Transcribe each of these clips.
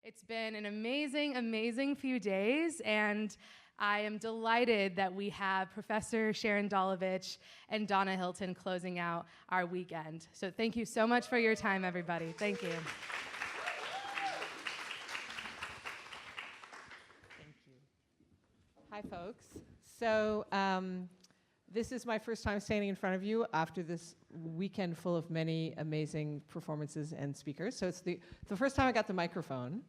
It's been an amazing, amazing few days, and I am delighted that we have Professor Sharon Dolovich and Donna Hilton closing out our weekend. So thank you so much for your time, everybody. Thank you. Thank you. Hi, folks. So this is my first time standing in front of you after this weekend full of many amazing performances and speakers. So it's the first time I got the microphone.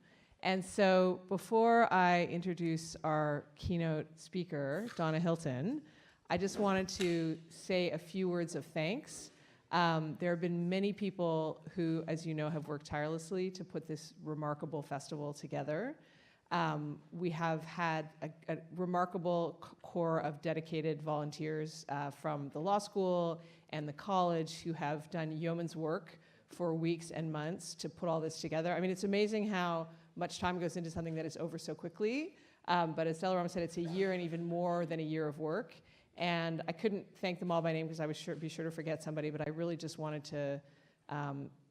And so before I introduce our keynote speaker, Donna Hilton, I just wanted to say a few words of thanks. There have been many people who, as you know, have worked tirelessly to put this remarkable festival together. We have had a remarkable core of dedicated volunteers from the law school and the college who have done yeoman's work for weeks and months to put all this together. I mean, it's amazing how much time goes into something that is over so quickly. But as Delaram said, it's a year and even more than a year of work. And I couldn't thank them all by name because I would be sure to forget somebody, but I really just wanted to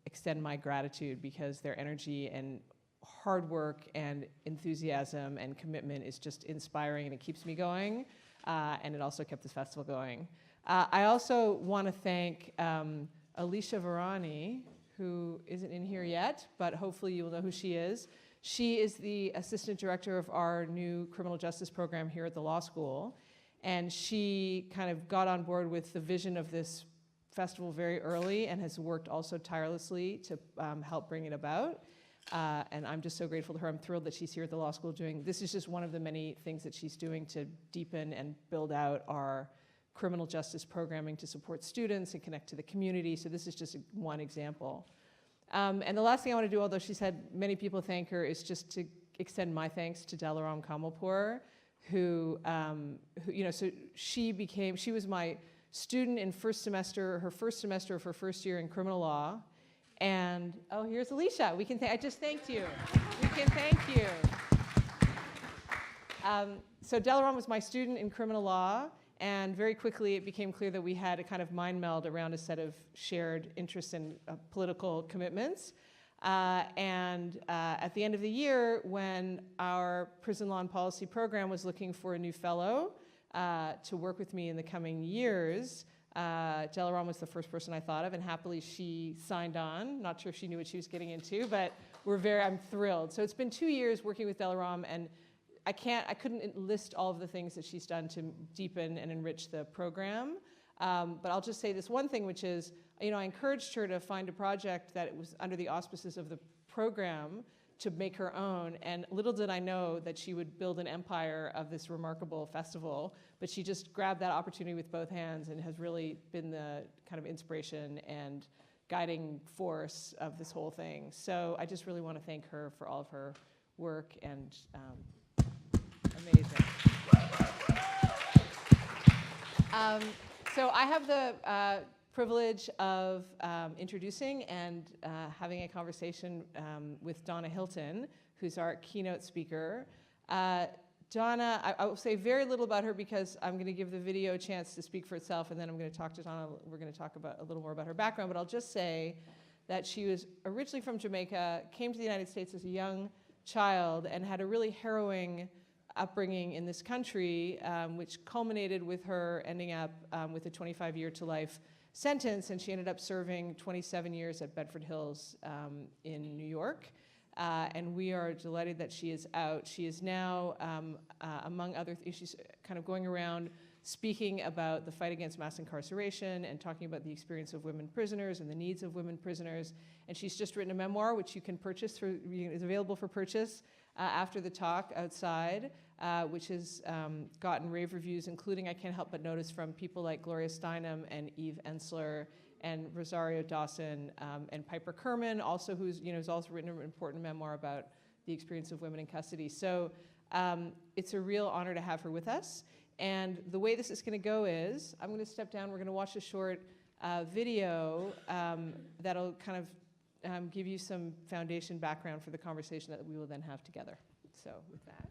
extend my gratitude because their energy and hard work and enthusiasm and commitment is just inspiring, and it keeps me going, and it also kept this festival going. I also want to thank Alicia Varani, who isn't in here yet, but hopefully you will know who she is. She is the assistant director of our new criminal justice program here at the law school, and she kind of got on board with the vision of this festival very early and has worked also tirelessly to help bring it about. And I'm just so grateful to her. I'm thrilled that she's here at the law school doing, this is just one of the many things that she's doing to deepen and build out our criminal justice programming to support students and connect to the community. So this is just one example. And the last thing I want to do, although she's had many people thank her, is just to extend my thanks to Delaram Kamalpour, who you know, so she was my student in her first semester of her first year in criminal law. And, oh, here's Alicia. I just thanked you. We can thank you. So Delaram was my student in criminal law, and very quickly it became clear that we had a kind of mind meld around a set of shared interests and political commitments. And at the end of the year, when our prison law and policy program was looking for a new fellow to work with me in the coming years, Delaram was the first person I thought of, and happily she signed on. Not sure if she knew what she was getting into, but I'm thrilled. So it's been 2 years working with Delaram, and I couldn't list all of the things that she's done to deepen and enrich the program. But I'll just say this one thing, which is, you know, I encouraged her to find a project that was under the auspices of the program to make her own, and little did I know that she would build an empire of this remarkable festival, but she just grabbed that opportunity with both hands and has really been the kind of inspiration and guiding force of this whole thing. So I just really want to thank her for all of her work, and amazing. So I have the privilege of introducing and having a conversation with Donna Hilton, who's our keynote speaker. Donna, I will say very little about her because I'm going to give the video a chance to speak for itself, and then I'm going to talk to Donna. We're going to talk about a little more about her background, but I'll just say that she was originally from Jamaica, came to the United States as a young child, and had a really harrowing upbringing in this country, which culminated with her ending up with a 25-year to life sentence, and she ended up serving 27 years at Bedford Hills in New York. And we are delighted that she is out. She is now, among other things, she's kind of going around speaking about the fight against mass incarceration and talking about the experience of women prisoners and the needs of women prisoners. And she's just written a memoir, which you can purchase, is available for purchase after the talk outside, which has gotten rave reviews, including, I can't help but notice, from people like Gloria Steinem and Eve Ensler and Rosario Dawson and Piper Kerman, also who's also written an important memoir about the experience of women in custody. So it's a real honor to have her with us. And the way this is going to go is, I'm going to step down. We're going to watch a short video that'll kind of give you some foundation background for the conversation that we will then have together. So with that.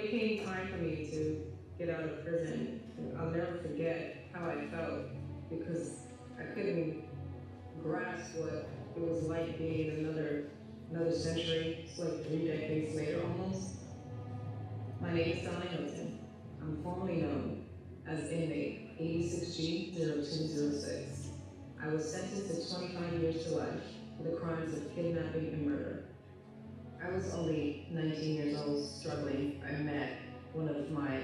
it came time for me to get out of prison, I'll never forget how I felt because I couldn't grasp what it was like being in another century. It's like 3 decades later almost. My name is Donna Hilton. I'm formerly known as inmate 86G0206. I was sentenced to 25 years to life for the crimes of kidnapping and murder. I was only 19 years old, struggling. I met one of my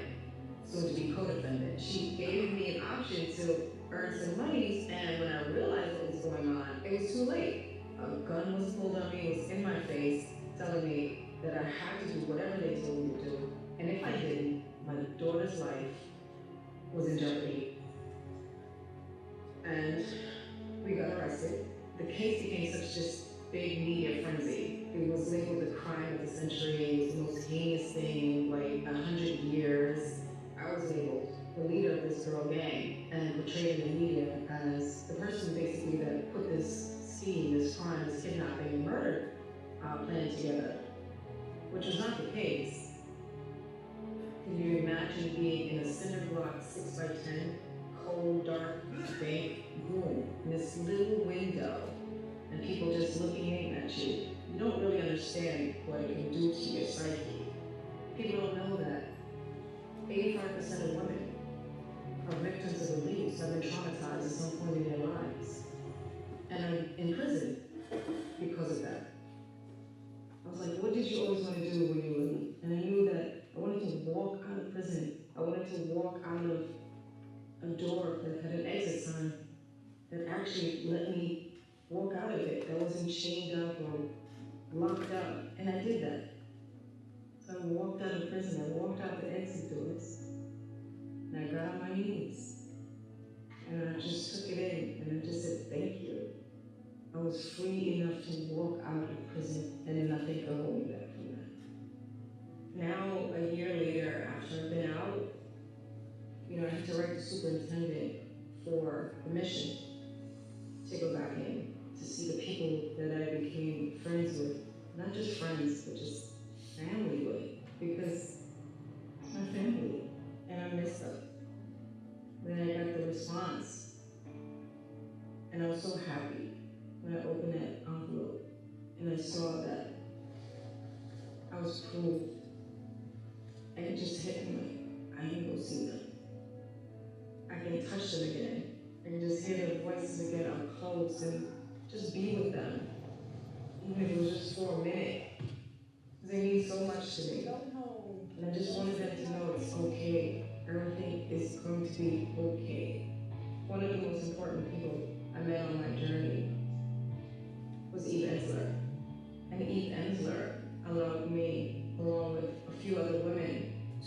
soon-to-be co-defendants. She gave me an option to earn some monies, and when I realized what was going on, it was too late. A gun was pulled on me, it was in my face, telling me that I had to do whatever they told me to do, and if I didn't, my daughter's life was in jeopardy. And we got arrested. The case became such this big media frenzy. It was labeled the crime of the century. It was the most heinous thing in like 100 years. I was labeled the leader of this girl gang and portrayed in the media as the person basically that put this scheme, this crime, this kidnapping and murder plan together, which was not the case. Can you imagine being in a cinder block 6x10, cold, dark bank room, in this little window, and people just looking at you? You don't really understand what it can do to your psyche. People don't know that 85% of women are victims of abuse, have been traumatized at some point in their lives, and are in prison because of that. I was like, what did you always want to do when you were little? And I knew that I wanted to walk out of prison. I wanted to walk out of a door that had an exit sign that actually let me walk out of it, that wasn't chained up or locked up, and I did that. So I walked out of prison, I walked out the exit doors, and I got on my knees, and I just took it in, and I just said, thank you. I was free enough to walk out of prison, and nothing could hold me back from that. Now, a year later, after I've been out, I had to write the superintendent for permission to go back in, to see the people that I became friends with. Not just friends, but just family with, because it's my family, and I miss them. Then I got the response, and I was so happy when I opened that envelope, and I saw that I was proved, and it just hit me like, I can go see them. I can touch them again. I can just hear their voices again up close and just be with them. Even if it was just for a minute. Because they mean so much to me. And I just wanted them to know it's okay. Everything is going to be okay. One of the most important people I met on my journey was Eve Ensler. And Eve Ensler allowed me, along with a few other women,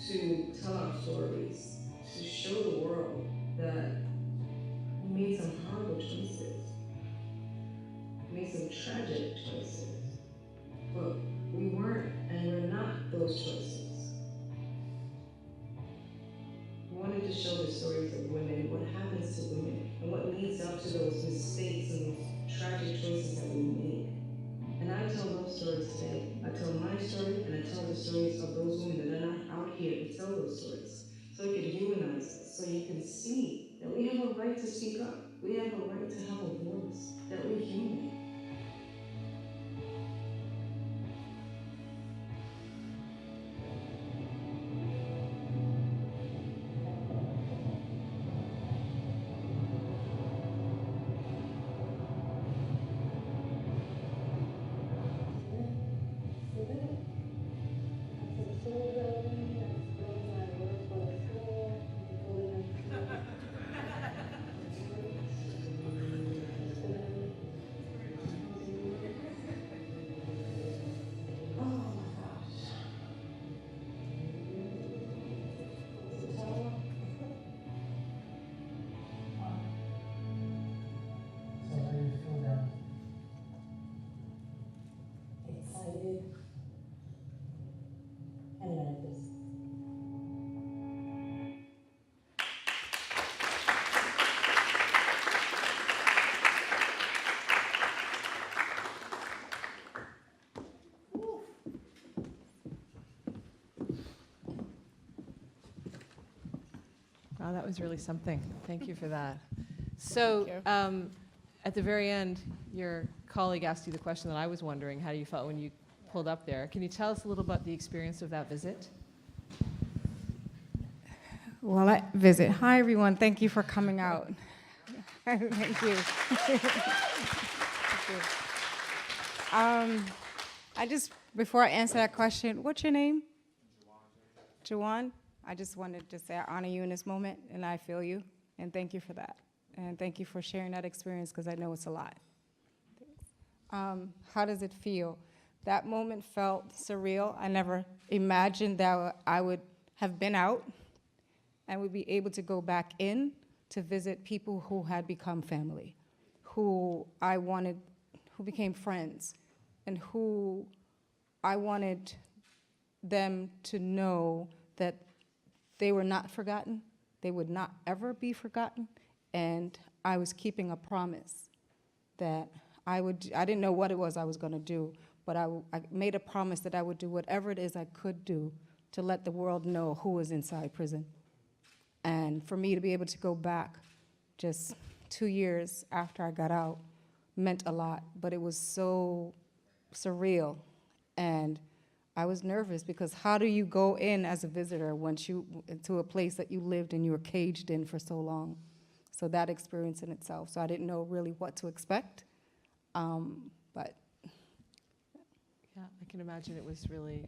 to tell our stories, to show the world that we made some horrible choices, we made some tragic choices, but we weren't and we're not those choices. We wanted to show the stories of women, what happens to women, and what leads up to those mistakes and those tragic choices that we make. And I tell those stories today. I tell my story, and I tell the stories of those women that are not out here to tell those stories. So you can humanize us, so you can see that we have a right to speak up. We have a right to have a voice, that we're human. was really something. Thank you for that. So, at the very end, your colleague asked you the question that I was wondering, how you felt when you pulled up there. Can you tell us a little about the experience of that visit? Well, I visit. Hi, everyone. Thank you for coming out. Thank you. Thank you. Before I answer that question, what's your name? Jawan. I just wanted to say I honor you in this moment, and I feel you, and thank you for that. And thank you for sharing that experience, because I know it's a lot. How does it feel? That moment felt surreal. I never imagined that I would have been out and would be able to go back in to visit people who had become family, who became friends, and who I wanted them to know that they were not forgotten, they would not ever be forgotten, and I was keeping a promise that I didn't know what it was I was gonna do, but I made a promise that I would do whatever it is I could do to let the world know who was inside prison. And for me to be able to go back just 2 years after I got out meant a lot, but it was so surreal. And I was nervous, because how do you go in as a visitor to a place that you lived and you were caged in for so long? So that experience in itself. So I didn't know really what to expect, but. Yeah, I can imagine it was really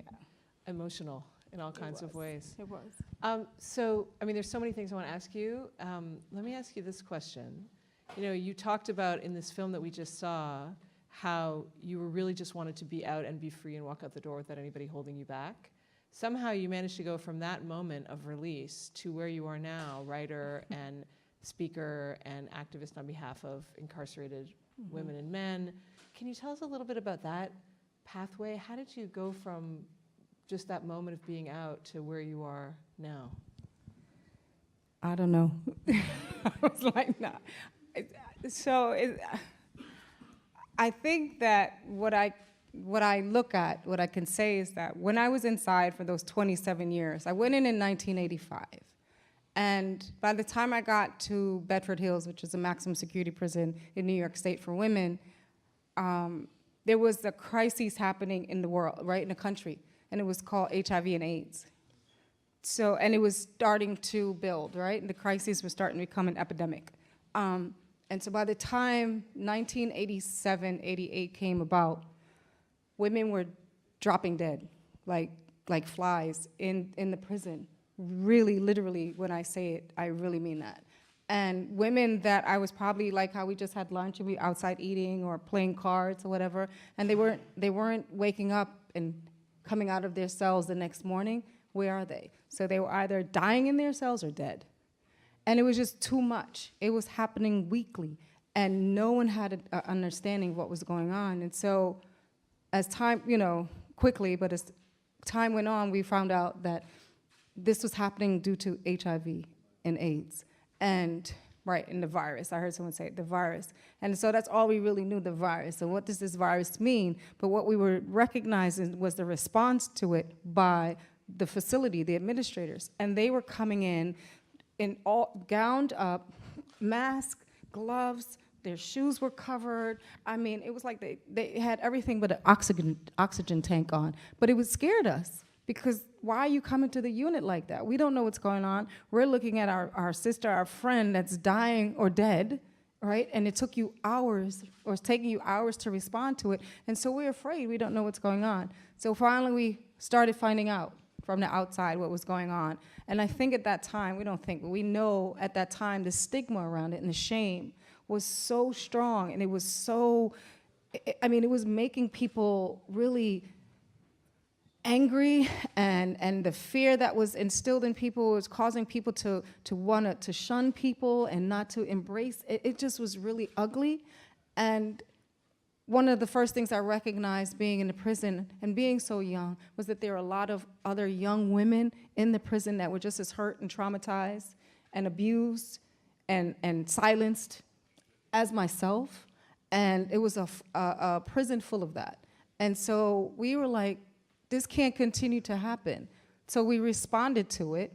emotional in all kinds of ways. It was. So, I mean, there's so many things I want to ask you. Let me ask you this question. You know, you talked about in this film that we just saw how you were really just wanted to be out and be free and walk out the door without anybody holding you back. Somehow you managed to go from that moment of release to where you are now, writer and speaker and activist on behalf of incarcerated women and men. Can you tell us a little bit about that pathway? How did you go from just that moment of being out to where you are now? I don't know. I was like, nah. I think that what I look at, what I can say is that when I was inside for those 27 years, I went in 1985. And by the time I got to Bedford Hills, which is a maximum security prison in New York State for women, there was a crisis happening in the world, right, in the country, and it was called HIV and AIDS. So, and it was starting to build, right, and the crises were starting to become an epidemic. And so by the time 1987, 88 came about, women were dropping dead, like flies in the prison. Really, literally, when I say it, I really mean that. And women that I was probably like how we just had lunch and we outside eating or playing cards or whatever, and they weren't waking up and coming out of their cells the next morning. Where are they? So they were either dying in their cells or dead. And it was just too much. It was happening weekly, and no one had an understanding of what was going on. And so as time, quickly, but as time went on, we found out that this was happening due to HIV and AIDS. And, right, and the virus. I heard someone say it, the virus. And so that's all we really knew, the virus. So what does this virus mean? But what we were recognizing was the response to it by the facility, the administrators. And they were coming in all gowned up, mask, gloves, their shoes were covered. I mean, it was like they had everything but an oxygen tank on. But it scared us, because why are you coming to the unit like that? We don't know what's going on. We're looking at our sister, our friend that's dying or dead, right? And it took you hours, or it's taking you hours to respond to it. And so we're afraid, we don't know what's going on. So finally we started finding out from the outside what was going on. And I think at that time, we don't think, but we know at that time the stigma around it and the shame was so strong, and it was so, it was making people really angry, and the fear that was instilled in people was causing people to want to shun people and not to embrace. It just was really ugly. And one of the first things I recognized being in the prison and being so young was that there were a lot of other young women in the prison that were just as hurt and traumatized and abused and silenced as myself. And it was a prison full of that. And so we were like, this can't continue to happen. So we responded to it.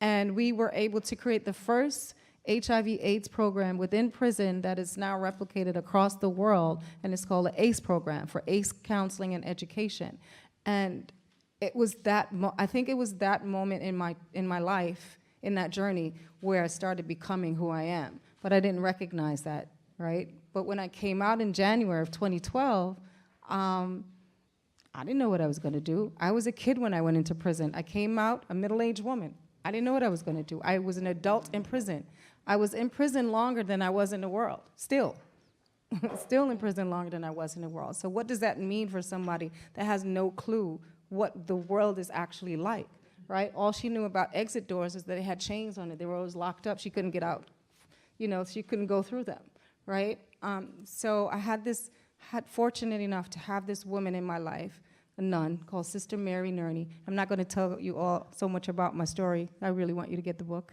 And we were able to create the first HIV/AIDS program within prison that is now replicated across the world, and it's called the ACE program, for ACE counseling and education. And it was that I think it was that moment in my life, in that journey, where I started becoming who I am. But I didn't recognize that, right? But when I came out in January of 2012, I didn't know what I was going to do. I was a kid when I went into prison. I came out a middle-aged woman. I didn't know what I was going to do. I was an adult in prison. I was in prison longer than I was in the world, still. Still in prison longer than I was in the world. So what does that mean for somebody that has no clue what the world is actually like, right? All she knew about exit doors is that they had chains on it. They were always locked up. She couldn't get out. You know, she couldn't go through them, right? So I had fortunate enough to have this woman in my life, a nun called Sister Mary Nerney. I'm not going to tell you all so much about my story. I really want you to get the book.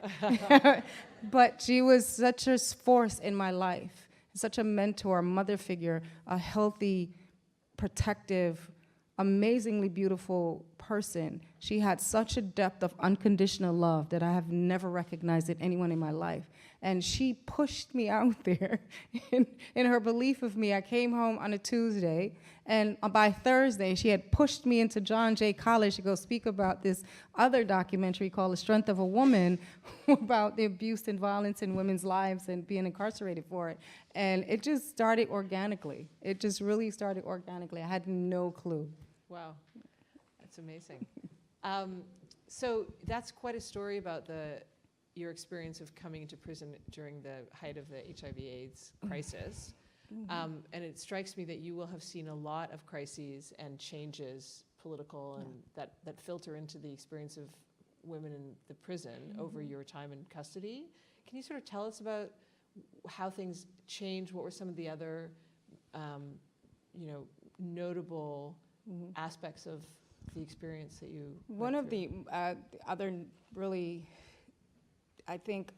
But she was such a force in my life, such a mentor, mother figure, a healthy, protective, amazingly beautiful person. She had such a depth of unconditional love that I have never recognized in anyone in my life. And she pushed me out there in her belief of me. I came home on a Tuesday, and by Thursday, she had pushed me into John Jay College to go speak about this other documentary called The Strength of a Woman, about the abuse and violence in women's lives and being incarcerated for it. And it just started organically. It just really started organically. I had no clue. Wow, that's amazing. So that's quite a story about your experience of coming into prison during the height of the HIV/AIDS crisis. And it strikes me that you will have seen a lot of crises and changes, political, and that filter into the experience of women in the prison over your time in custody. Can you sort of tell us about how things changed? What were some of the other, notable aspects of the experience that you One went of through? the other really, I think,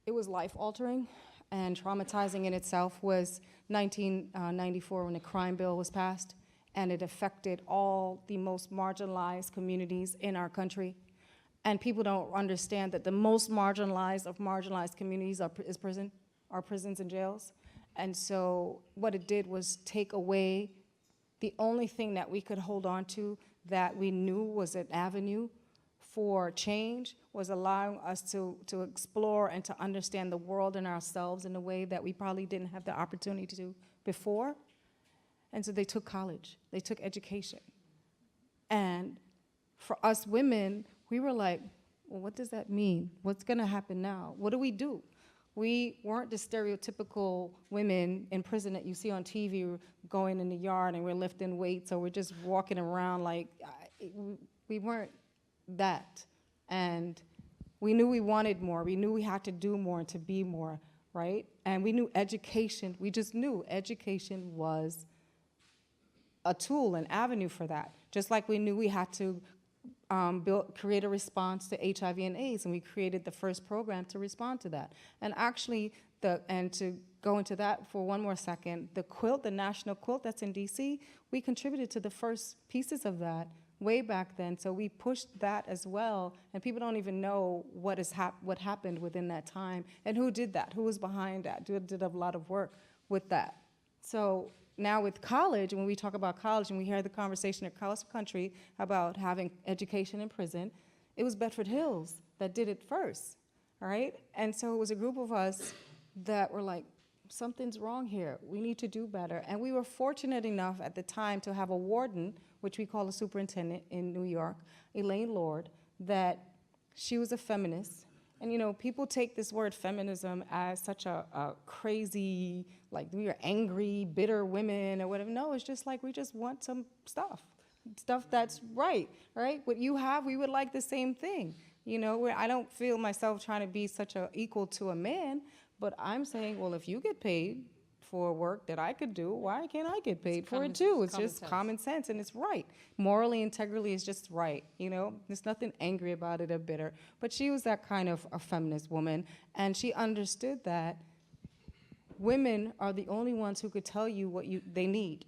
it was life-altering and traumatizing in itself was 1994 when the crime bill was passed, and it affected all the most marginalized communities in our country. And people don't understand that the most marginalized of marginalized communities are prisons and jails. And so what it did was take away the only thing that we could hold on to that we knew was an avenue for change, was allowing us to explore and to understand the world and ourselves in a way that we probably didn't have the opportunity to do before. And so they took college, they took education. And for us women, we were like, well, what does that mean? What's gonna happen now? What do we do? We weren't the stereotypical women in prison that you see on TV going in the yard and we're lifting weights or we're just walking around like, we weren't that. And we knew we wanted more. We knew we had to do more and to be more, right? And we knew education, we just knew education was a tool, an avenue for that. Just like we knew we had to create a response to HIV and AIDS, and we created the first program to respond to that. And actually, and to go into that for one more second, the quilt, the national quilt that's in DC, we contributed to the first pieces of that way back then, so we pushed that as well, and people don't even know what happened within that time, and who did that, who was behind that, did a lot of work with that. So now with college, when we talk about college and we hear the conversation across the country about having education in prison, it was Bedford Hills that did it first, all right? And so it was a group of us that were like, something's wrong here, we need to do better. And we were fortunate enough at the time to have a warden, which we call a superintendent in New York, Elaine Lord, that she was a feminist. And you know, people take this word feminism as such a crazy, like we are angry, bitter women or whatever. No, it's just like we just want some stuff that's right? What you have, we would like the same thing. You know, I don't feel myself trying to be such a equal to a man, but I'm saying, well, if you get paid for work that I could do, why can't I get paid for it too? It's just common sense, and it's right. Morally, integrally, is just right, you know? There's nothing angry about it or bitter. But she was that kind of a feminist woman, and she understood that women are the only ones who could tell you what they need.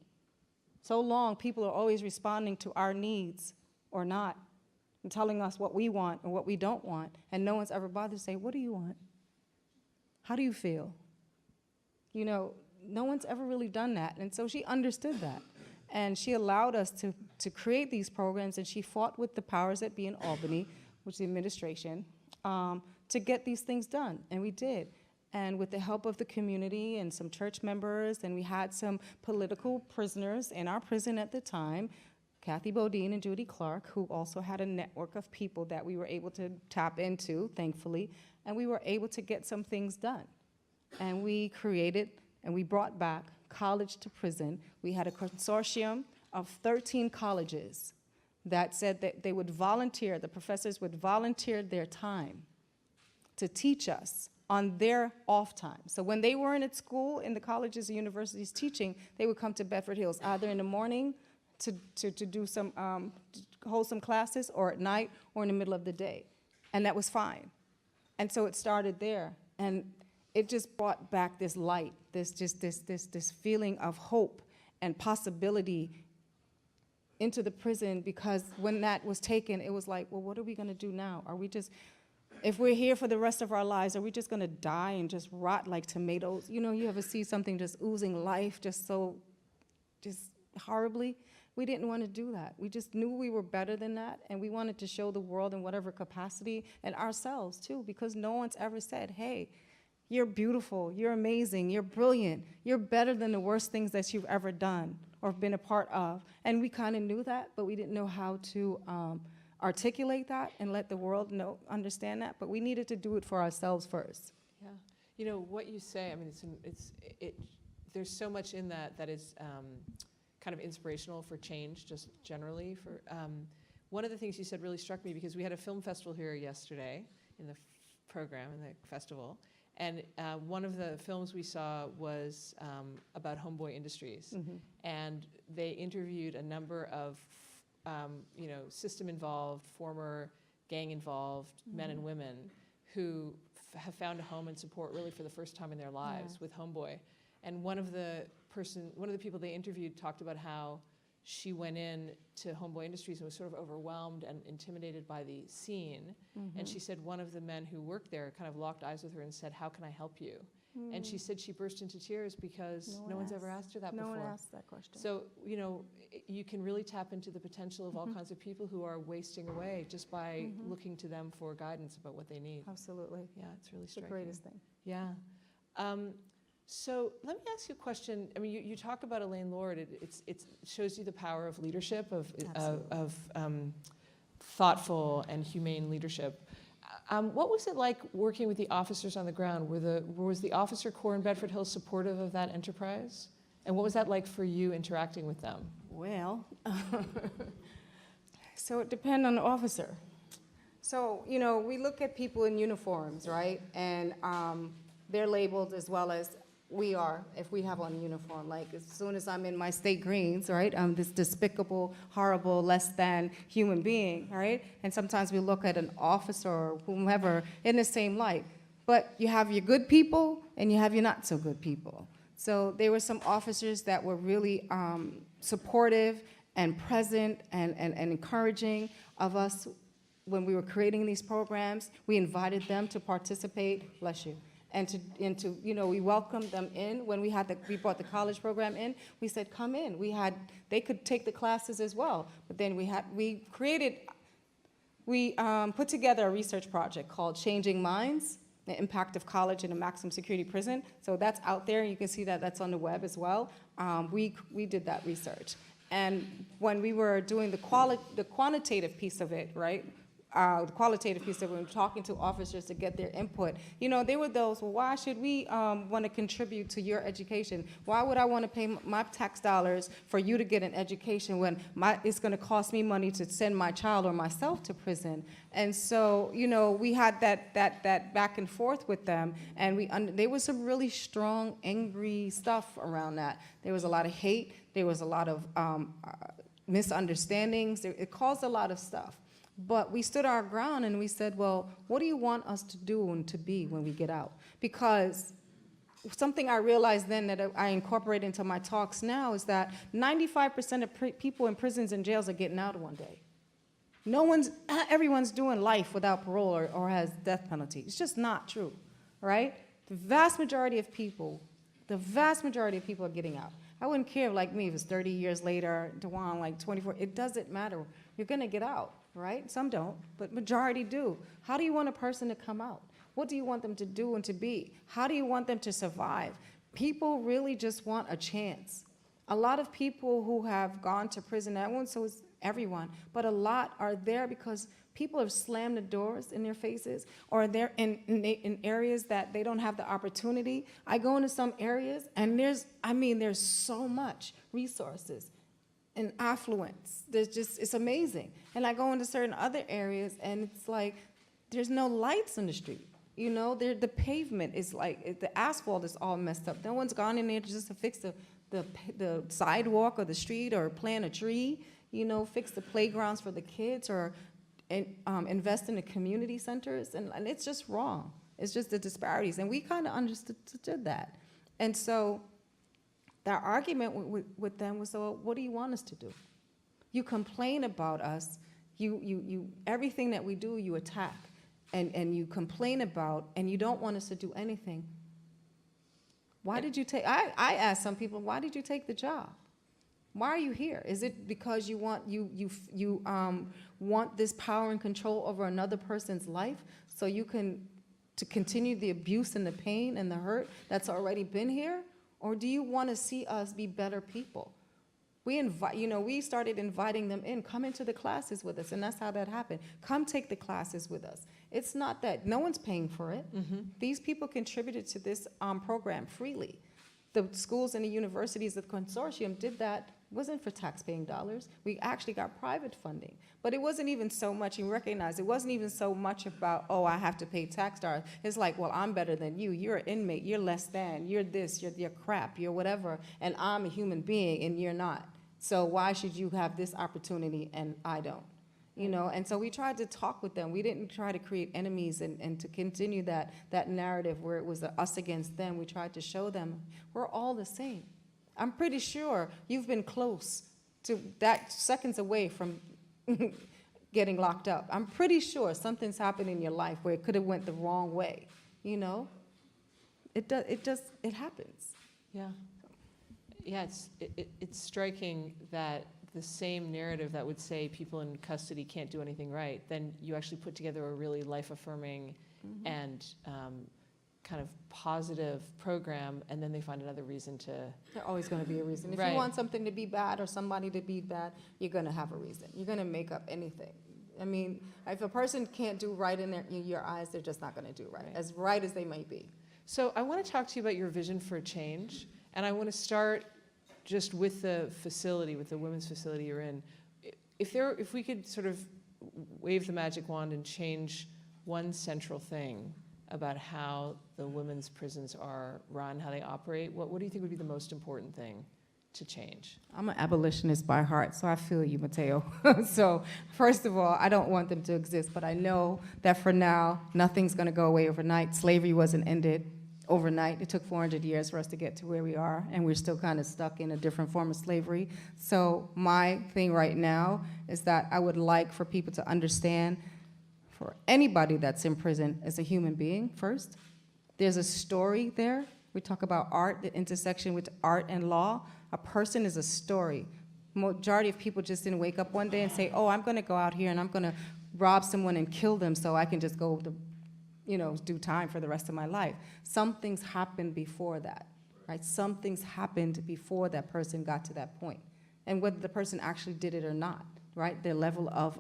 So long, people are always responding to our needs or not. and telling us what we want and what we don't want, and no one's ever bothered to say, what do you want? How do you feel? You know, no one's ever really done that, and so she understood that. And she allowed us to create these programs, and she fought with the powers that be in Albany, which is the administration, to get these things done, and we did. And with the help of the community and some church members, and we had some political prisoners in our prison at the time, Kathy Bodine and Judy Clark, who also had a network of people that we were able to tap into, thankfully, and we were able to get some things done. And we created, and we brought back college to prison. We had a consortium of 13 colleges that said that they would volunteer, the professors would volunteer their time to teach us on their off time. So when they weren't at school, in the colleges and universities teaching, they would come to Bedford Hills, either in the morning to do some, hold some classes, or at night, or in the middle of the day. And that was fine. And so it started there. And it just brought back this light, this feeling of hope and possibility into the prison, because when that was taken, it was like, well, what are we gonna do now? Are we just, if we're here for the rest of our lives, are we just gonna die and just rot like tomatoes? You know, you ever see something just oozing life just horribly? We didn't want to do that. We just knew we were better than that, and we wanted to show the world in whatever capacity, and ourselves too, because no one's ever said, hey, you're beautiful, you're amazing, you're brilliant, you're better than the worst things that you've ever done or been a part of. And we kind of knew that, but we didn't know how to articulate that and let the world understand that, but we needed to do it for ourselves first. Yeah. You know, what you say, I mean, there's so much in that that is kind of inspirational for change, just generally. One of the things you said really struck me, because we had a film festival here yesterday in the program, in the festival, and one of the films we saw was about Homeboy Industries. Mm-hmm. And they interviewed a number of system-involved, former gang-involved men and women who have found a home and support really for the first time in their lives with Homeboy. And one of the people they interviewed talked about how she went in to Homeboy Industries and was sort of overwhelmed and intimidated by the scene. Mm-hmm. And she said one of the men who worked there kind of locked eyes with her and said, how can I help you? And she said she burst into tears because no one's ever asked her that before. No one asked that question. So, you know, you can really tap into the potential of all kinds of people who are wasting away just by looking to them for guidance about what they need. Absolutely. Yeah, it's really It's the striking. greatest thing. Yeah. So let me ask you a question. I mean, you talk about Elaine Lord. It shows you the power of leadership, of thoughtful and humane leadership. What was it like working with the officers on the ground? Was the officer corps in Bedford Hills supportive of that enterprise? And what was that like for you interacting with them? Well, so it depends on the officer. So, you know, we look at people in uniforms, right? And they're labeled as well as we are if we have on a uniform. Like, as soon as I'm in my state greens, right, I'm this despicable, horrible, less than human being, right? And sometimes we look at an officer or whomever in the same light. But you have your good people and you have your not so good people. So there were some officers that were really supportive and present and encouraging of us when we were creating these programs. We invited them to participate, bless you, and to you know, we welcomed them in. When we brought the college program in, we said, come in. They could take the classes as well. But then we put together a research project called Changing Minds: The Impact of College in a Maximum Security Prison. So that's out there. You can see that that's on the web as well. We did that research. And when we were doing the quantitative piece of it, right? The qualitative piece of it, when talking to officers to get their input, you know, there were those, well, why should we want to contribute to your education? Why would I want to pay my tax dollars for you to get an education when it's going to cost me money to send my child or myself to prison? And so, you know, we had that back and forth with them, and there was some really strong, angry stuff around that. There was a lot of hate. There was a lot of misunderstandings. It caused a lot of stuff. But we stood our ground and we said, well, what do you want us to do and to be when we get out? Because something I realized then that I incorporate into my talks now is that 95% of people in prisons and jails are getting out one day. Everyone's doing life without parole or has death penalty. It's just not true, right? The vast majority of people are getting out. I wouldn't care, like me, if it's 30 years later, DeJuan, like 24, it doesn't matter. You're gonna get out, right? Some don't, but majority do. How do you want a person to come out? What do you want them to do and to be? How do you want them to survive? People really just want a chance. A lot of people who have gone to prison, I won't say it's everyone, but a lot are there because people have slammed the doors in their faces, or they're in areas that they don't have the opportunity. I go into some areas, and there's so much resources and affluence. It's amazing. And I go into certain other areas, and it's like, there's no lights on the street. You know, the pavement is like, the asphalt is all messed up. No one's gone in there just to fix the sidewalk or the street or plant a tree, you know, fix the playgrounds for the kids or invest in the community centers. And it's just wrong. It's just the disparities. And we kind of understood that. And so their argument with them was, so what do you want us to do? You complain about us. You everything that we do, you attack. And you complain about, and you don't want us to do anything. Why did you take, I asked some people, why did you take the job? Why are you here? Is it because you want want this power and control over another person's life so you can to continue the abuse and the pain and the hurt that's already been here? Or do you want to see us be better people? We started inviting them in, come into the classes with us, and that's how that happened. Come take the classes with us. It's not that, no one's paying for it. Mm-hmm. These people contributed to this program freely. The schools and the universities, the consortium did that, wasn't for taxpaying dollars. We actually got private funding. But it wasn't even so much, you recognize, it wasn't even so much about, oh, I have to pay tax dollars. It's like, well, I'm better than you. You're an inmate. You're less than. You're this. You're crap. You're whatever. And I'm a human being, and you're not. So why should you have this opportunity and I don't? You know, and so we tried to talk with them. We didn't try to create enemies and to continue that narrative where it was us against them. We tried to show them we're all the same. I'm pretty sure you've been close to that, seconds away from getting locked up. I'm pretty sure something's happened in your life where it could have went the wrong way. You know, it happens. Yeah. Yeah, it's striking that the same narrative that would say people in custody can't do anything right, then you actually put together a really life-affirming and kind of positive program, and then they find another reason to... There's always going to be a reason. If Right. you want something to be bad or somebody to be bad, you're going to have a reason. You're going to make up anything. I mean, if a person can't do right in your eyes, they're just not going to do right, Right. as right as they might be. So I want to talk to you about your vision for change, and I want to start just with the facility, with the women's facility you're in. If we could sort of wave the magic wand and change one central thing about how the women's prisons are run, how they operate, what do you think would be the most important thing to change? I'm an abolitionist by heart, so I feel you, Mateo. So first of all, I don't want them to exist, but I know that for now, nothing's going to go away overnight. Slavery wasn't ended overnight. It took 400 years for us to get to where we are, and we're still kind of stuck in a different form of slavery. So my thing right now is that I would like for people to understand, for anybody that's in prison as a human being first, there's a story there. We talk about art, the intersection with art and law. A person is a story. Majority of people just didn't wake up one day and say, oh, I'm going to go out here and I'm going to rob someone and kill them so I can just go to do time for the rest of my life. Some things happened before that, right? Some things happened before that person got to that point. And whether the person actually did it or not, right? Their level of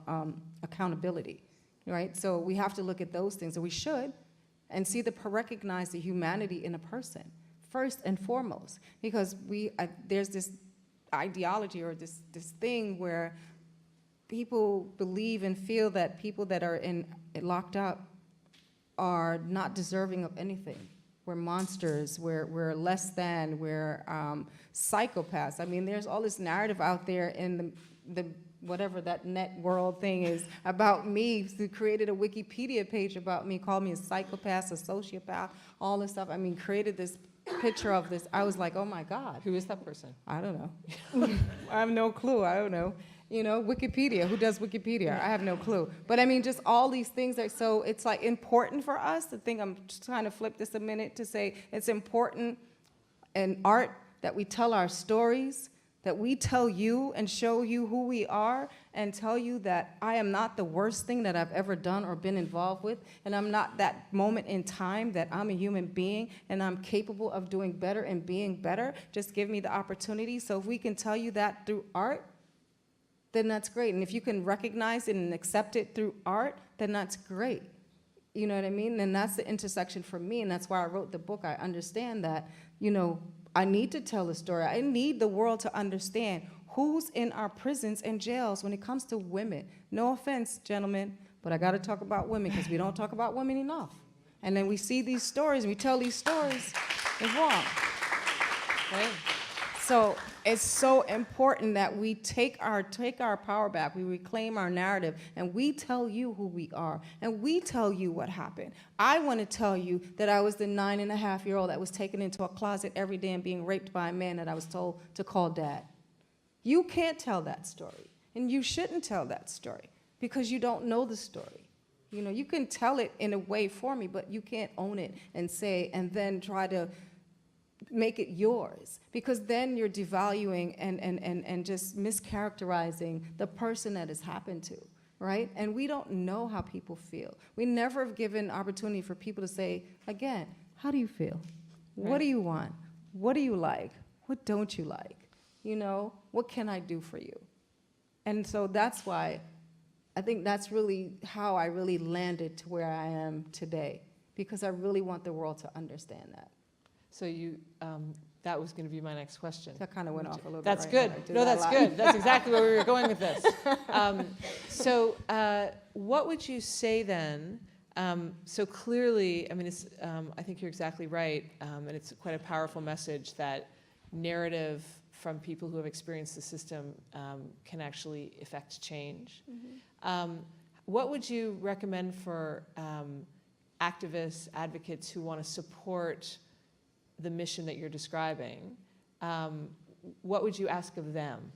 accountability, right? So we have to look at those things, or we should, and recognize the humanity in a person, first and foremost. Because there's this ideology or this thing where people believe and feel that people that are locked up are not deserving of anything. We're monsters, we're less than, we're psychopaths. I mean, there's all this narrative out there in the whatever that net world thing is about me. They created a Wikipedia page about me, called me a psychopath, a sociopath, all this stuff. I mean, created this picture of this. I was like, oh my God. Who is that person? I don't know. I have no clue, I don't know. You know, Wikipedia. Who does Wikipedia? I have no clue. But I mean, just all these things are so, it's like important for us to think, I'm just trying to flip this a minute to say it's important in art that we tell our stories, that we tell you and show you who we are and tell you that I am not the worst thing that I've ever done or been involved with, and I'm not that moment in time, that I'm a human being and I'm capable of doing better and being better. Just give me the opportunity. So if we can tell you that through art, then that's great. And if you can recognize it and accept it through art, then that's great. You know what I mean? And that's the intersection for me, and that's why I wrote the book. I understand that, you know, I need to tell the story. I need the world to understand who's in our prisons and jails when it comes to women. No offense, gentlemen, but I got to talk about women because we don't talk about women enough. And then we see these stories and we tell these stories. It's wrong. Right? So it's so important that we take our power back, we reclaim our narrative, and we tell you who we are, and we tell you what happened. I want to tell you that I was the 9.5-year-old that was taken into a closet every day and being raped by a man that I was told to call dad. You can't tell that story, and you shouldn't tell that story, because you don't know the story. You know, you can tell it in a way for me, but you can't own it and say, and then try to make it yours, because then you're devaluing and just mischaracterizing the person that has happened to, right? And we don't know how people feel. We never have given opportunity for people to say, again, how do you feel? Right. What do you want? What do you like? What don't you like? You know, what can I do for you? And so that's why I think that's really how I really landed to where I am today, because I really want the world to understand that. So you, that was going to be my next question. That kind of went off a little That's bit. Right? good. I did No, that a that's lot. good. That's exactly where we were going with this. So what would you say then? So clearly, I mean, it's, I think you're exactly right, and it's quite a powerful message that narrative from people who have experienced the system can actually effect change. Mm-hmm. What would you recommend for activists, advocates who want to support the mission that you're describing? What would you ask of them?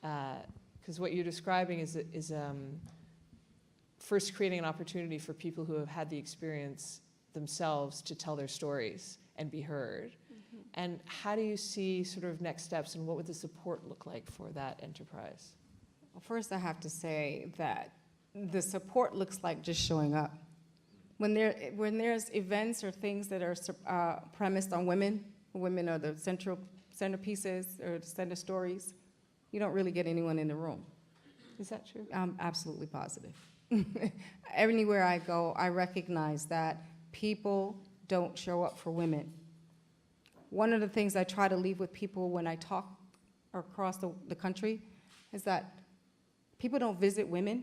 Because what you're describing is first creating an opportunity for people who have had the experience themselves to tell their stories and be heard. Mm-hmm. And how do you see sort of next steps, and what would the support look like for that enterprise? Well, first I have to say that the support looks like just showing up. When there's events or things that are premised on women are the centerpieces or the center stories, you don't really get anyone in the room. Is that true? I'm absolutely positive. Anywhere I go, I recognize that people don't show up for women. One of the things I try to leave with people when I talk across the country is that people don't visit women.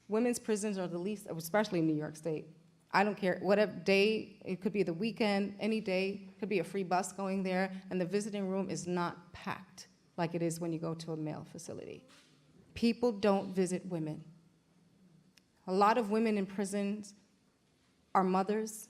Women's prisons are the least, especially in New York State. I don't care, whatever day, it could be the weekend, any day, could be a free bus going there, and the visiting room is not packed like it is when you go to a male facility. People don't visit women. A lot of women in prisons are mothers.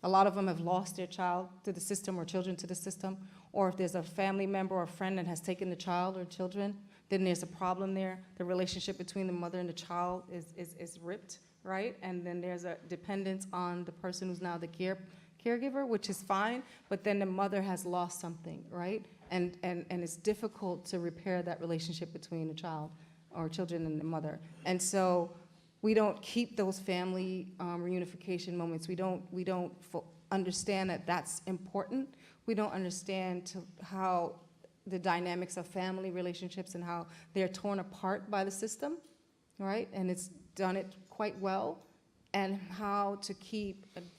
A lot of them have lost their child to the system or children to the system, or if there's a family member or a friend that has taken the child or children, then there's a problem there. The relationship between the mother and the child is ripped, right? And then there's a dependence on the person who's now the caregiver, which is fine, but then the mother has lost something, right? And it's difficult to repair that relationship between the child or children and the mother. And so we don't keep those family reunification moments. We don't understand that that's important. We don't understand how the dynamics of family relationships and how they're torn apart by the system, right? And it's done it quite well, and how to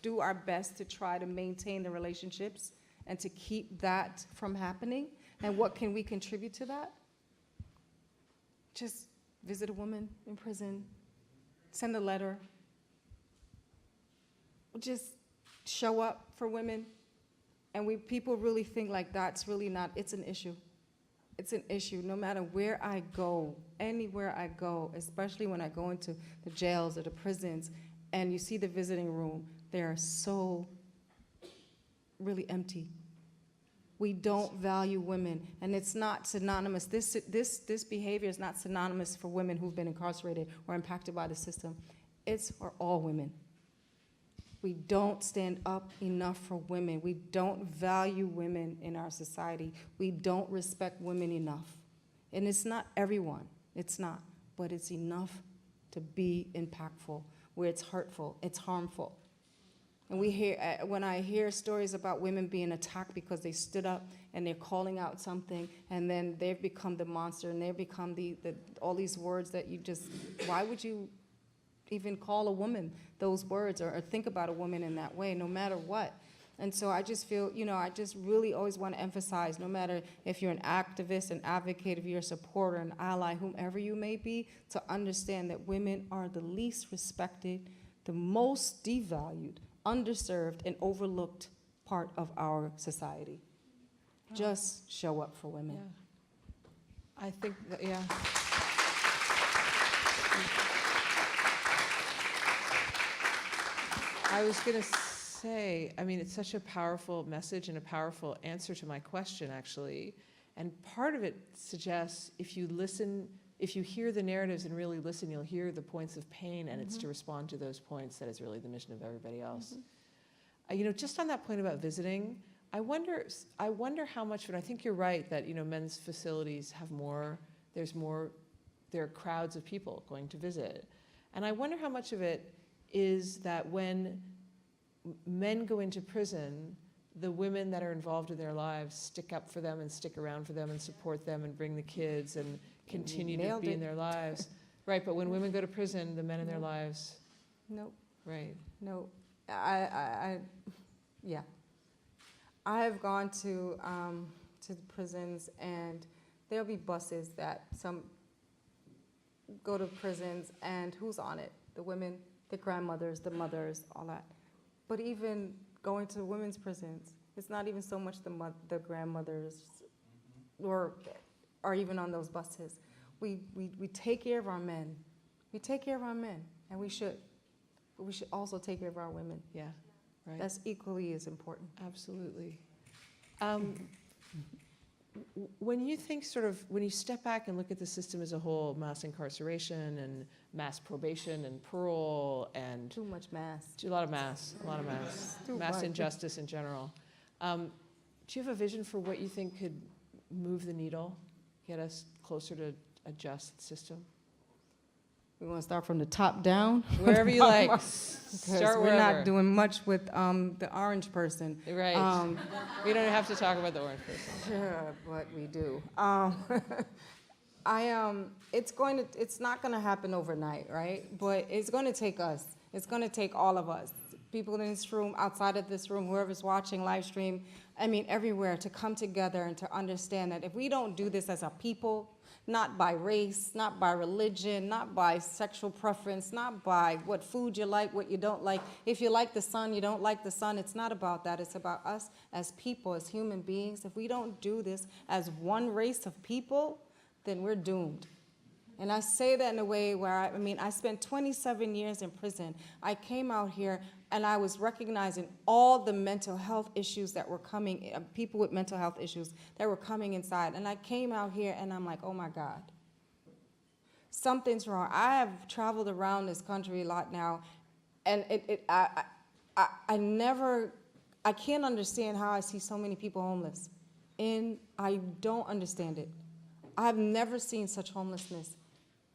do our best to try to maintain the relationships and to keep that from happening. And what can we contribute to that? Just visit a woman in prison, send a letter, just show up for women. And people really think like that's really not, it's an issue. It's an issue no matter where I go, anywhere I go, especially when I go into the jails or the prisons, and you see the visiting room, they are so really empty. We don't value women, and it's not synonymous. This behavior is not synonymous for women who've been incarcerated or impacted by the system. It's for all women. We don't stand up enough for women. We don't value women in our society. We don't respect women enough. And it's not everyone, it's not, but it's enough to be impactful, where it's hurtful, it's harmful. And we hear, when I hear stories about women being attacked because they stood up and they're calling out something, and then they've become the monster, and they've become all these words that you just, why would you even call a woman those words, or think about a woman in that way, no matter what? And so I just feel, I just really always want to emphasize, no matter if you're an activist, an advocate, if you're a supporter, an ally, whomever you may be, to understand that women are the least respected, the most devalued, underserved, and overlooked part of our society. Just show up for women. Yeah. I think that, yeah. I was going to say, I mean, it's such a powerful message and a powerful answer to my question, actually. And part of it suggests if you listen, if you hear the narratives and really listen, you'll hear the points of pain, and it's to respond to those points that is really the mission of everybody else. Just on that point about visiting, I wonder how much, and I think you're right that, men's facilities have more, there are crowds of people going to visit. And I wonder how much of it is that when men go into prison, the women that are involved in their lives stick up for them and stick around for them and support them and bring the kids and continue to be in their lives. Right, but when women go to prison, the men in their lives. Nope. Right. No. Yeah. I have gone to the prisons, and there'll be buses that some go to prisons, and who's on it? The women, the grandmothers, the mothers, all that. But even going to women's prisons, it's not even so much the grandmothers or even on those buses. We take care of our men. We take care of our men, and we should. But we should also take care of our women. Yeah, right. That's equally as important. Absolutely. When you think when you step back and look at the system as a whole, mass incarceration and mass probation and parole and Too much mass. a lot of mass, Too mass much. injustice in general. Do you have a vision for what you think could move the needle, get us closer to a just system? We want to start from the top down? Wherever you like. Because Start we're wherever. not doing much with the orange person. Right. We don't have to talk about the orange person. Yeah, but we do. It's not going to happen overnight, right? But it's going to take us. It's going to take all of us. People in this room, outside of this room, whoever's watching live stream, everywhere, to come together and to understand that if we don't do this as a people, not by race, not by religion, not by sexual preference, not by what food you like, what you don't like. If you like the sun, you don't like the sun. It's not about that. It's about us as people, as human beings. If we don't do this as one race of people, then we're doomed. And I say that in a way where, I spent 27 years in prison. I came out here and I was recognizing all the mental health issues that were coming, people with mental health issues that were coming inside. And I came out here and I'm like, oh my God, something's wrong. I have traveled around this country a lot now, and I can't understand how I see so many people homeless. And I don't understand it. I've never seen such homelessness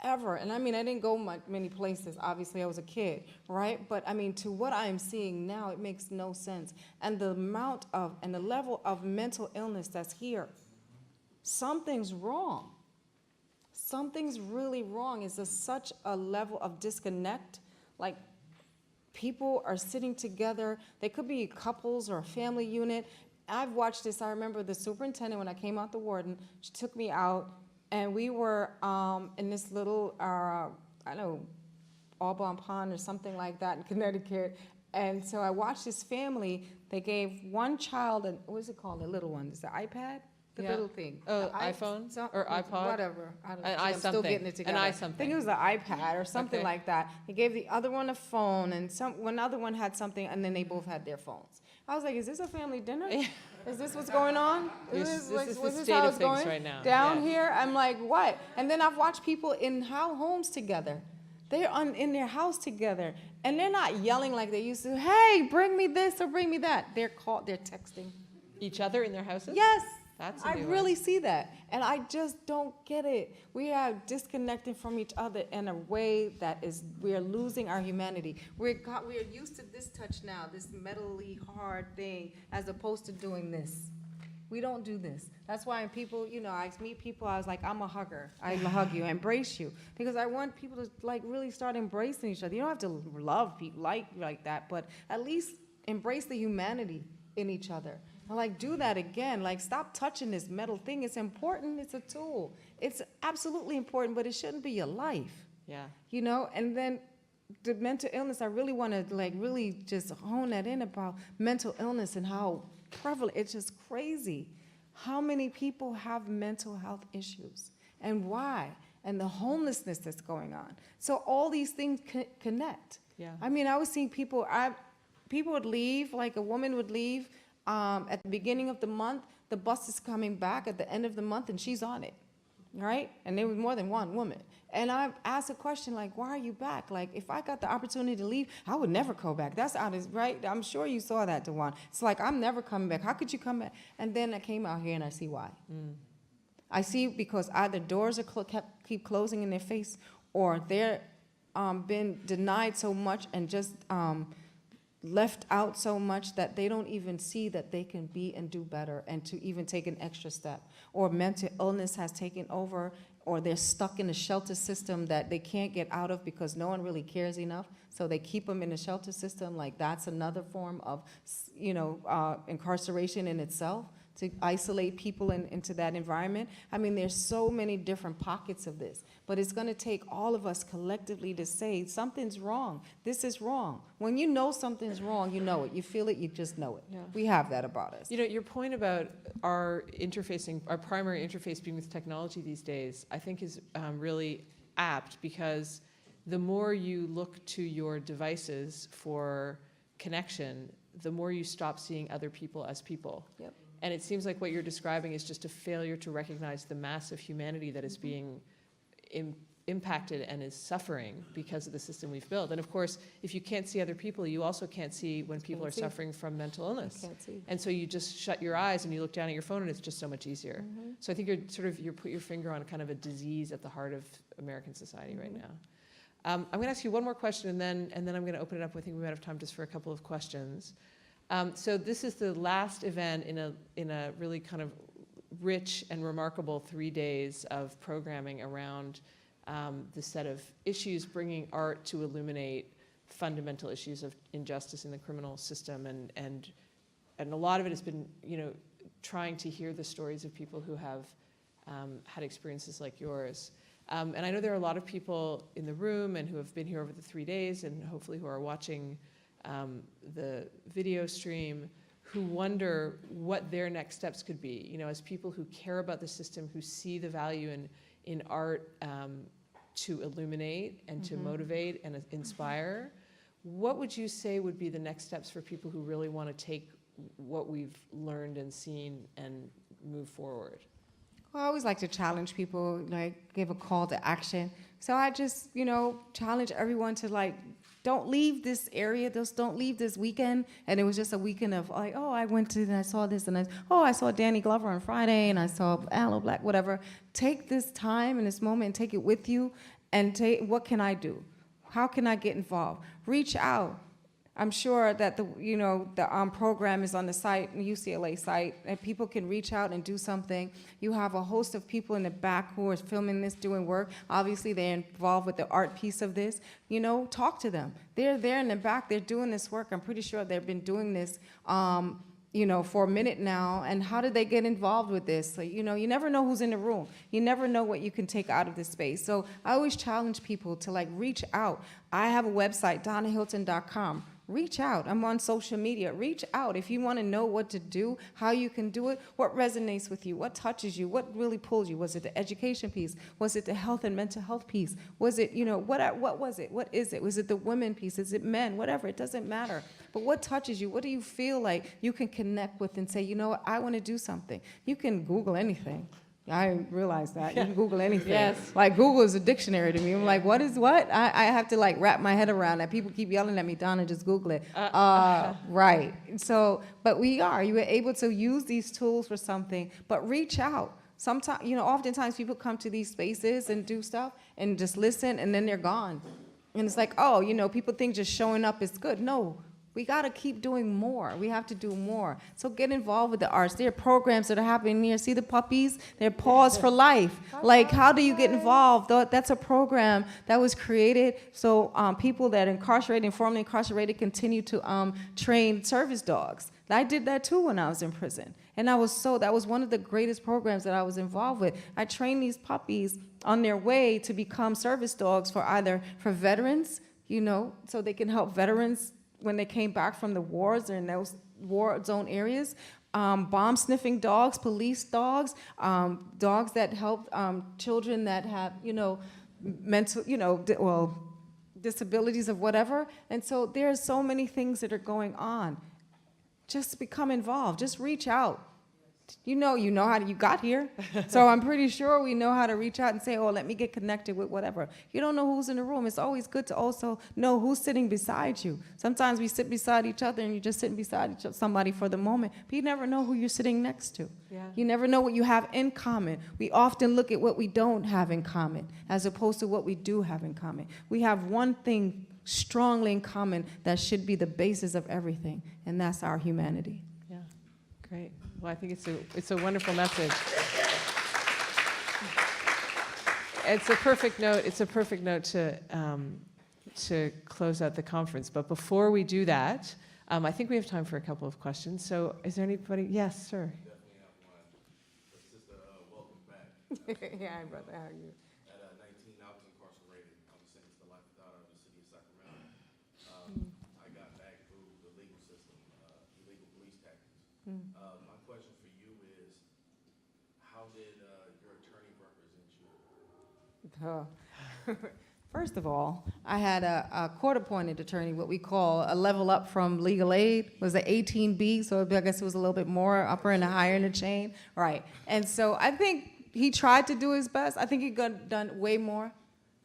ever. And I didn't go many places. Obviously, I was a kid, right? But to what I am seeing now, it makes no sense. And the amount of, and the level of mental illness that's here, something's wrong. Something's really wrong. It's such a level of disconnect. Like, people are sitting together. They could be couples or a family unit. I've watched this. I remember the superintendent, when I came out the warden, she took me out, and we were in this little, Audubon Pond or something like that in Connecticut. And so I watched this family. They gave one child, what is it called, a little one? Is it an iPad? The Yeah. little thing. Oh, The iPhone or iPod? Whatever. I don't An I'm still something. getting it An together. I think something. it was the iPad or something Okay. like that. He gave the other one a phone, and one other one had something, and then they both had their phones. I was like, is this a family dinner? Is this what's going on? This is the was this state how of it's things going? right now. Down Yeah. here, I'm like, what? And then I've watched people in homes together. They're in their house together, and they're not yelling like they used to. Hey, bring me this or bring me that. They're texting. Each other in their houses? Yes. That's a I new one. really see that, and I just don't get it. We are disconnecting from each other in a way that we are losing our humanity. We are used to this touch now, this metally hard thing, as opposed to doing this. We don't do this. That's why when people, I meet people, I was like, I'm a hugger. I hug you, I embrace you, because I want people to like really start embracing each other. You don't have to love people like that, but at least embrace the humanity in each other. Like, do that again. Like, stop touching this metal thing. It's important. It's a tool. It's absolutely important, but it shouldn't be your life. Yeah. And then the mental illness, I really want to, like, really just hone that in about mental illness and how prevalent. It's just crazy. How many people have mental health issues and why? And the homelessness that's going on. So all these things connect. Yeah. I mean, I was seeing people would leave, like a woman would leave, at the beginning of the month, the bus is coming back at the end of the month, and she's on it, right? And there was more than one woman. And I asked a question like, why are you back? Like, if I got the opportunity to leave, I would never go back. That's honest, right? I'm sure you saw that, Dewan. It's like, I'm never coming back. How could you come back? And then I came out here and I see why. I see because either doors are keep closing in their face, or they're been denied so much and just left out so much that they don't even see that they can be and do better and to even take an extra step. Or mental illness has taken over, or they're stuck in a shelter system that they can't get out of because no one really cares enough. So they keep them in a shelter system. Like, that's another form of, incarceration in itself, to isolate people into that environment. I mean, there's so many different pockets of this, but it's going to take all of us collectively to say something's wrong. This is wrong. When you know something's wrong, you know it. You feel it, you just know it. Yeah. We have that about us. Your point about our primary interface being with technology these days, I think is really apt, because the more you look to your devices for connection, the more you stop seeing other people as people. Yep. And it seems like what you're describing is just a failure to recognize the massive humanity that is being impacted and is suffering because of the system we've built. And of course, if you can't see other people, you also can't see when people are see. suffering from mental illness. Can't see. And so you just shut your eyes and you look down at your phone, and it's just so much easier. So I think you put your finger on kind of a disease at the heart of American society right now. I'm going to ask you one more question, and then I'm going to open it up. I think we might have time just for a couple of questions. So this is the last event in a really kind of rich and remarkable 3 days of programming around this set of issues, bringing art to illuminate fundamental issues of injustice in the criminal system, and a lot of it has been, trying to hear the stories of people who have had experiences like yours. And I know there are a lot of people in the room and who have been here over the 3 days, and hopefully who are watching the video stream, who wonder what their next steps could be. As people who care about the system, who see the value in art to illuminate and to motivate and inspire, what would you say would be the next steps for people who really want to take what we've learned and seen and move forward? Well, I always like to challenge people, like give a call to action. So I just, challenge everyone to don't leave this area, just don't leave this weekend. And it was just a weekend of I went to and I saw this, and I saw Danny Glover on Friday, and I saw Aloe Black, whatever. Take this time and this moment and take it with you, and what can I do? How can I get involved? Reach out. I'm sure that the program is on the site, the UCLA site, and people can reach out and do something. You have a host of people in the back who are filming this, doing work. Obviously, they're involved with the art piece of this. Talk to them. They're there in the back. They're doing this work. I'm pretty sure they've been doing this, for a minute now. And how did they get involved with this? So, you never know who's in the room. You never know what you can take out of this space. So I always challenge people to reach out. I have a website, DonnaHilton.com. reach out. I'm on social media. Reach out. If you want to know what to do, how you can do it, what resonates with you, what touches you, what really pulls you. Was it the education piece? Was it the health and mental health piece? Was it, what was it? What is it? Was it the women piece? Is it men? Whatever. It doesn't matter. But what touches you? What do you feel like you can connect with and say, you know what, I want to do something? You can Google anything. I realize that. You can Google anything. Yes. Like, Google is a dictionary to me. I'm like, what is what? I have to, like, wrap my head around that. People keep yelling at me, Donna, just Google it. Right. So, but you were able to use these tools for something, but reach out. Sometimes, oftentimes people come to these spaces and do stuff and just listen, and then they're gone. And it's like, oh, people think just showing up is good. No. We got to keep doing more. We have to do more. So get involved with the arts. There are programs that are happening here. See the puppies? They're Paws for Life. Like, how do you get involved? That's a program that was created so people that are incarcerated and formerly incarcerated continue to train service dogs. I did that too when I was in prison. And that was one of the greatest programs that I was involved with. I trained these puppies on their way to become service dogs for veterans, so they can help veterans when they came back from the wars or in those war zone areas, bomb sniffing dogs, police dogs, dogs that help children that have, mental, disabilities of whatever. And so there's so many things that are going on. Just become involved. Just reach out. You know how you got here. So I'm pretty sure we know how to reach out and say, oh, let me get connected with whatever. You don't know who's in the room. It's always good to also know who's sitting beside you. Sometimes we sit beside each other and you're just sitting beside somebody for the moment, but you never know who you're sitting next to. Yeah. You never know what you have in common. We often look at what we don't have in common as opposed to what we do have in common. We have one thing strongly in common that should be the basis of everything, and that's our humanity. Yeah, great. Well, I think it's a wonderful message. It's a perfect note. It's a perfect note to close out the conference. But before we do that, I think we have time for a couple of questions. So, is there anybody? Yes, sir. Definitely have one. Sister, welcome back. Yeah, brother, how are you? At 19, I was incarcerated. I was sentenced to life without out of the city of Sacramento. I got back through the legal system, illegal police tactics. My question for you is, how did your attorney represent you? First of all, I had a court-appointed attorney, what we call a level up from legal aid, was the 18B, so I guess it was a little bit more upper and higher in the chain, right? And so I think he tried to do his best. I think he could have done way more,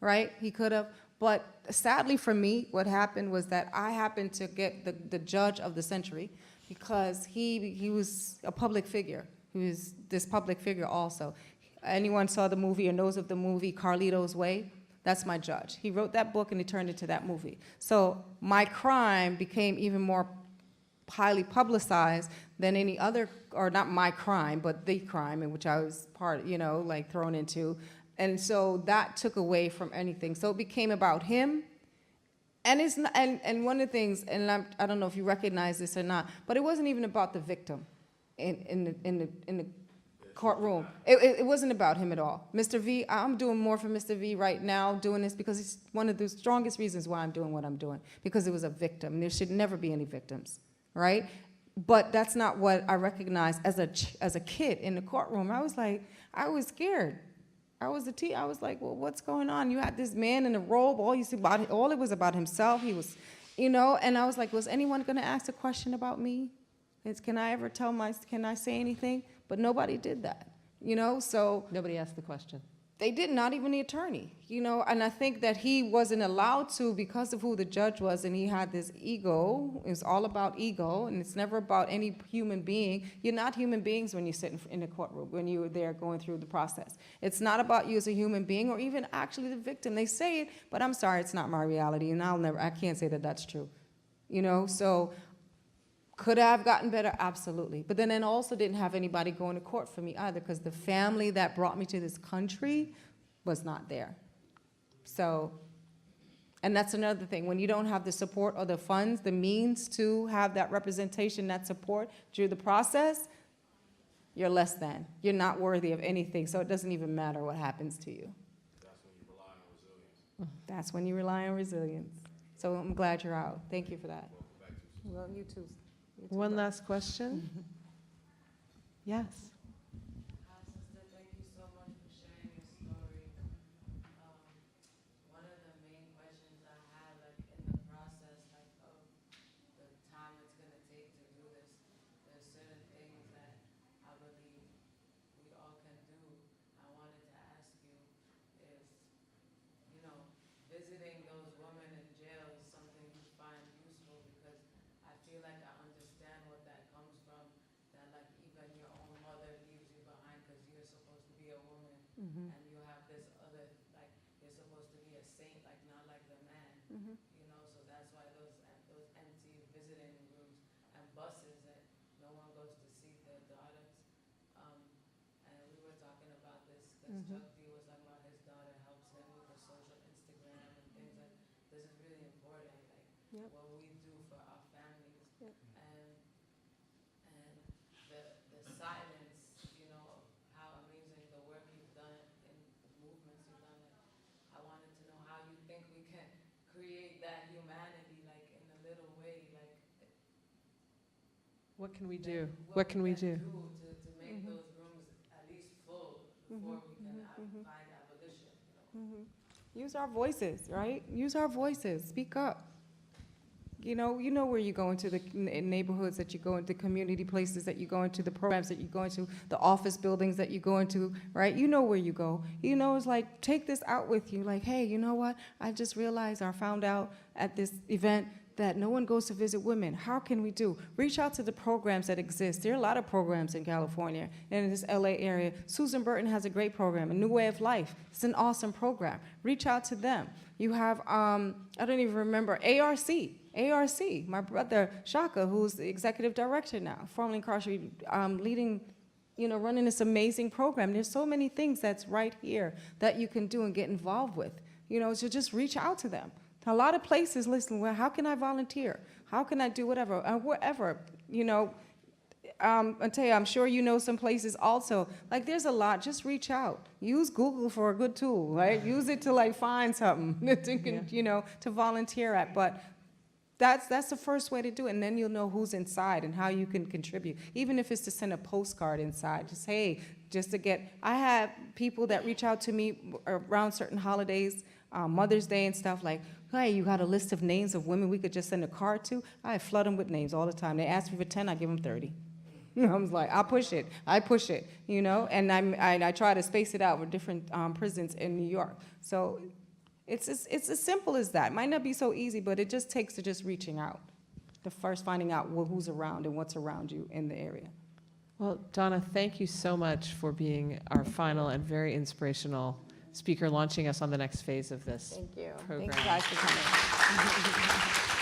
right? He could have. But sadly for me, what happened was that I happened to get the judge of the century because he was a public figure. He was this public figure also. Anyone saw the movie or knows of the movie Carlito's Way? That's my judge. He wrote that book and he turned it to that movie. So my crime became even more highly publicized than any other, or not my crime, but the crime in which I was part, like thrown into. And so that took away from anything. So it became about him. And it's not, and one of the things, and I don't know if you recognize this or not, but it wasn't even about the victim in the courtroom. It wasn't about him at all. Mr. V, I'm doing more for Mr. V right now, doing this because it's one of the strongest reasons why I'm doing what I'm doing, because it was a victim. There should never be any victims, right? But that's not what I recognized as a kid in the courtroom. I was scared. I was like, well, what's going on? You had this man in a robe, all it was about himself. He was, and I was like, was anyone gonna ask a question about me? Can I say anything? But nobody did that, so. Nobody asked the question. They did, not even the attorney, and I think that he wasn't allowed to because of who the judge was, and he had this ego. It was all about ego, and it's never about any human being. You're not human beings when you sit in the courtroom, when you're there going through the process. It's not about you as a human being or even actually the victim. They say it, but I'm sorry, it's not my reality, and I can't say that that's true, so. Could I have gotten better? Absolutely. But then I also didn't have anybody going to court for me either because the family that brought me to this country was not there. So, and that's another thing. When you don't have the support or the funds, the means to have that representation, that support through the process, you're less than. You're not worthy of anything, so it doesn't even matter what happens to you. That's when you rely on resilience. That's when you rely on resilience. So I'm glad you're out. Thank you for that. Welcome back. Well, you too. One last question? Yes. Hi, sister. Thank you so much for sharing your story. One of the main questions I had, like in the process, like of the time it's gonna take to do this, there's certain things that I believe we all can do. I wanted to ask you is, you know, visiting those women in jail is something you find useful because I feel like I understand what that comes from. That like even your own mother leaves you behind because you're supposed to be a woman and you have this other, like you're supposed to be a saint, like not like the man, you know, so that's why those empty visiting rooms and buses that no one goes to see their daughters. And we were talking about this because Chuck D was talking about his daughter helps him with the social Instagram and things like this is really important, like what we do for our families and the silence, you know, how amazing the work you've done in the movements you've done. Like, I wanted to know how you think we can create that humanity, like in a little way, like What can we do? What can we do? to make those rooms at least full before we can find abolition, you know? Use our voices, right? Use our voices. Speak up. You know where you go into the neighborhoods that you go into, community places that you go into, the programs that you go into, the office buildings that you go into, right? You know where you go. You know, it's like, take this out with you. Like, hey, you know what? I just realized or found out at this event that no one goes to visit women. How can we do? Reach out to the programs that exist. There are a lot of programs in California and in this LA area. Susan Burton has a great program, A New Way of Life. It's an awesome program. Reach out to them. You have, I don't even remember, ARC, my brother Shaka, who's the executive director now, formerly incarcerated, leading, running this amazing program. There's so many things that's right here that you can do and get involved with, so just reach out to them. A lot of places listen, well, how can I volunteer? How can I do whatever? Wherever, I tell you, I'm sure you know some places also. Like, there's a lot. Just reach out. Use Google for a good tool, right? Use it to like find something that you can, to volunteer at. But that's the first way to do it, and then you'll know who's inside and how you can contribute. Even if it's to send a postcard inside, just hey, just to get. I have people that reach out to me around certain holidays, Mother's Day and stuff, like, hey, you got a list of names of women we could just send a card to? I flood them with names all the time. They ask me for 10, I give them 30. I was like, I push it, and I try to space it out with different prisons in New York. So it's as simple as that. It might not be so easy, but it just takes to just reaching out, to first finding out who's around and what's around you in the area. Well, Donna, thank you so much for being our final and very inspirational speaker, launching us on the next phase of this Thank you. program. Thanks, guys, for coming.